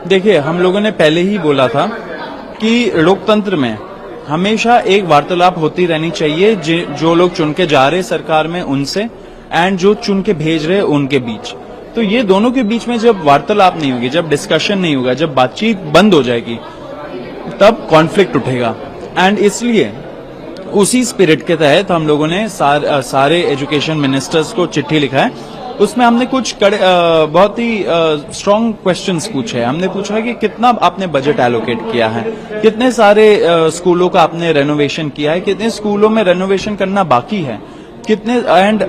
देखिए, हम लोगों ने पहले ही बोला था कि लोकतंत्र में हमेशा एक वार्तालाप होती रहनी चाहिए, जो लोग चुन के जा रहे सरकार में उनसे एंड जो चुन के भेज रहे उनके बीच। तो ये दोनों के बीच में जब वार्तालाप नहीं होगी, जब डिस्कशन नहीं होगा, जब बातचीत बंद हो जाएगी, तब कॉन्फ्लिक्ट उठेगा। एंड इसलिए उसी स्पिरिट के तहत हम लोगों ने सारे एजुकेशन मिनिस्टर्स को चिट्ठी लिखा है। उसमें हमने कुछ बहुत ही स्ट्रांग क्वेश्चंस पूछे। हमने पूछा कि कितना आपने बजट एलोकेट किया है, कितने सारे स्कूलों का आपने रेनोवेशन किया है, कितने स्कूलों में रेनोवेशन करना बाकी है, कितने एंड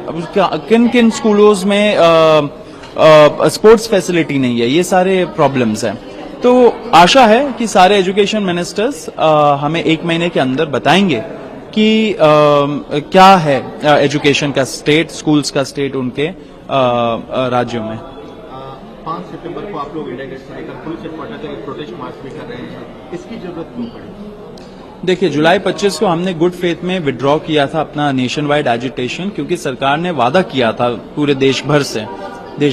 किन किन स्कूलों में स्पोर्ट्स फैसिलिटी नहीं है। ये सारे प्रॉब्लम्स हैं। तो आशा है कि सारे एजुकेशन मिनिस्टर्स हमें 1 महीने के अंदर बताएंगे कि क्या है एजुकेशन का स्टेट, स्कूल्स का स्टेट उनके राज्यों में। 5 सितंबर को आप लोग इंडिया गेट से लेकर पुलिस हेडक्वार्टर तक एक प्रोटेस्ट मार्च भी कर रहे हैं, इसकी जरूरत क्यों पड़ी? देखिए, जुलाई 25 को हमने गुड फेथ में विड्रॉ किया था अपना नेशन वाइड एजिटेशन, क्योंकि सरकार ने वादा किया था पूरे देश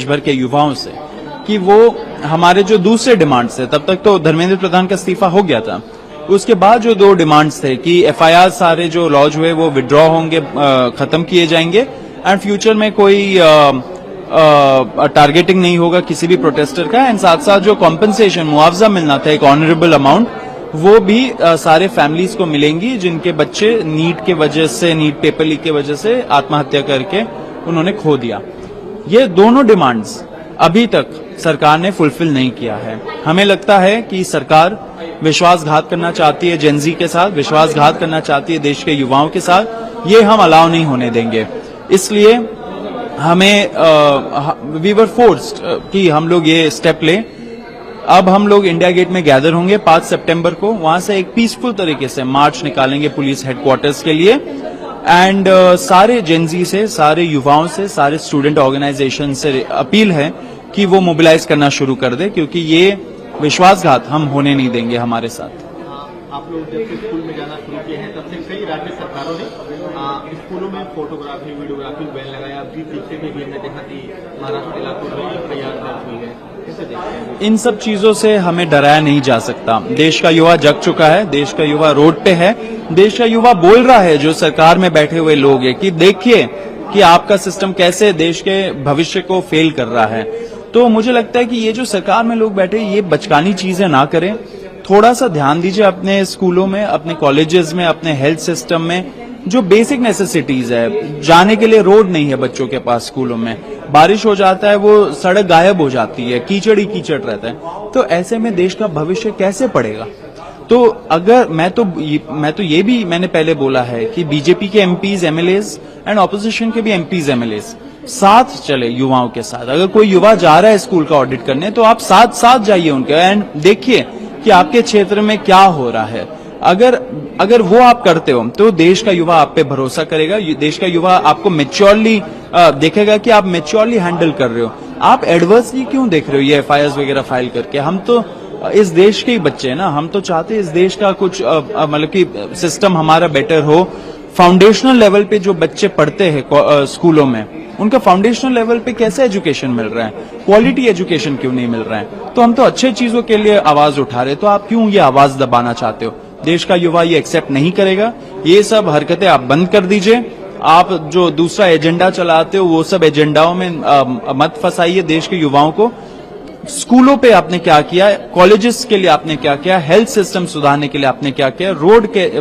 भर के युवाओं से कि वो हमारे जो दूसरे डिमांड्स थे, तब तक तो धर्मेंद्र प्रधान का इस्तीफा हो गया था, उसके बाद जो 2 डिमांड्स थे कि एफआईआर सारे जो लॉज हुए वो विड्रॉ होंगे, खत्म किए जाएंगे एंड फ्यूचर में कोई टारगेटिंग नहीं होगा किसी भी प्रोटेस्टर का, एंड साथ साथ जो कॉम्पनसेशन मुआवजा मिलना था एक ऑनरेबल अमाउंट, वो भी सारे फैमिलीज को मिलेंगी जिनके बच्चे नीट के वजह से, नीट पेपर लीक के वजह से आत्महत्या करके उन्होंने खो दिया। ये दोनों डिमांड्स अभी तक सरकार ने फुलफिल नहीं किया है। हमें लगता है कि सरकार विश्वासघात करना चाहती है जेनजी के साथ, विश्वासघात करना चाहती है देश के युवाओं के साथ। ये हम अलाउ नहीं होने देंगे। इसलिए हमें वी वर फोर्स्ड कि हम लोग ये स्टेप लें। अब हम लोग इंडिया गेट में गैदर होंगे 5 सितंबर को, वहां से एक पीसफुल तरीके से मार्च निकालेंगे पुलिस हेडक्वार्टर्स के लिए एंड सारे जेनजी से, सारे युवाओं से, सारे स्टूडेंट ऑर्गेनाइजेशन से अपील है कि वो मोबिलाइज करना शुरू कर दे, क्योंकि ये विश्वासघात हम होने नहीं देंगे हमारे साथ। आप लोग जब से स्कूल में जाना शुरू किए हैं तब से कई राज्य सरकारों ने स्कूलों में फोटोग्राफी, वीडियोग्राफी बैन लगाया। अभी पीछे में भी हमने देखा कि महाराष्ट्र इलाकों में FIR दर्ज हुई है। कैसे देखते हैं? इन सब चीजों से हमें डराया नहीं जा सकता। देश का युवा जग चुका है, देश का युवा रोड पे है, देश का युवा बोल रहा है जो सरकार में बैठे हुए लोग हैं कि देखिए कि आपका सिस्टम कैसे देश के भविष्य को फेल कर रहा है। तो मुझे लगता है कि ये जो सरकार में लोग बैठे ये बचकानी चीजें ना करें। थोड़ा सा ध्यान दीजिए अपने स्कूलों में, अपने कॉलेजेस में, अपने हेल्थ सिस्टम में। जो बेसिक नेसेसिटीज है, जाने के लिए रोड नहीं है बच्चों के पास, स्कूलों में बारिश हो जाता है, वो सड़क गायब हो जाती है, कीचड़ ही कीचड़ रहता है। तो ऐसे में देश का भविष्य कैसे पड़ेगा? तो अगर मैं तो ये भी मैंने पहले बोला है कि बीजेपी के एमपीज, एमएलएज एंड ऑपोजिशन के भी एमपीज, एमएलएज साथ चले युवाओं के साथ। अगर कोई युवा जा रहा है स्कूल का ऑडिट करने, तो आप साथ जाइए उनके एंड देखिए कि आपके क्षेत्र में क्या हो रहा है। अगर वो आप करते हो तो देश का युवा आप पे भरोसा करेगा, देश का युवा आपको मैच्योरली देखेगा कि आप मैच्योरली हैंडल कर रहे हो। आप एडवर्सली क्यों देख रहे हो ये एफआईआर वगैरह फाइल करके? हम तो इस देश के ही बच्चे हैं ना, हम तो चाहते हैं इस देश का कुछ मतलब कि सिस्टम हमारा बेटर हो। फाउंडेशनल लेवल पे जो बच्चे पढ़ते हैं स्कूलों में, उनका फाउंडेशनल लेवल पे कैसे एजुकेशन मिल रहा है, क्वालिटी एजुकेशन क्यों नहीं मिल रहा है? तो हम तो अच्छे चीजों के लिए आवाज उठा रहे, तो आप क्यों ये आवाज दबाना चाहते हो? देश का युवा ये एक्सेप्ट नहीं करेगा। ये सब हरकतें आप बंद कर दीजिए। आप जो दूसरा एजेंडा चलाते हो वो सब एजेंडाओं में मत फंसाइए देश के युवाओं को। स्कूलों पे आपने क्या किया, कॉलेजेस के लिए आपने क्या किया, हेल्थ सिस्टम सुधारने के लिए आपने क्या किया, रोड के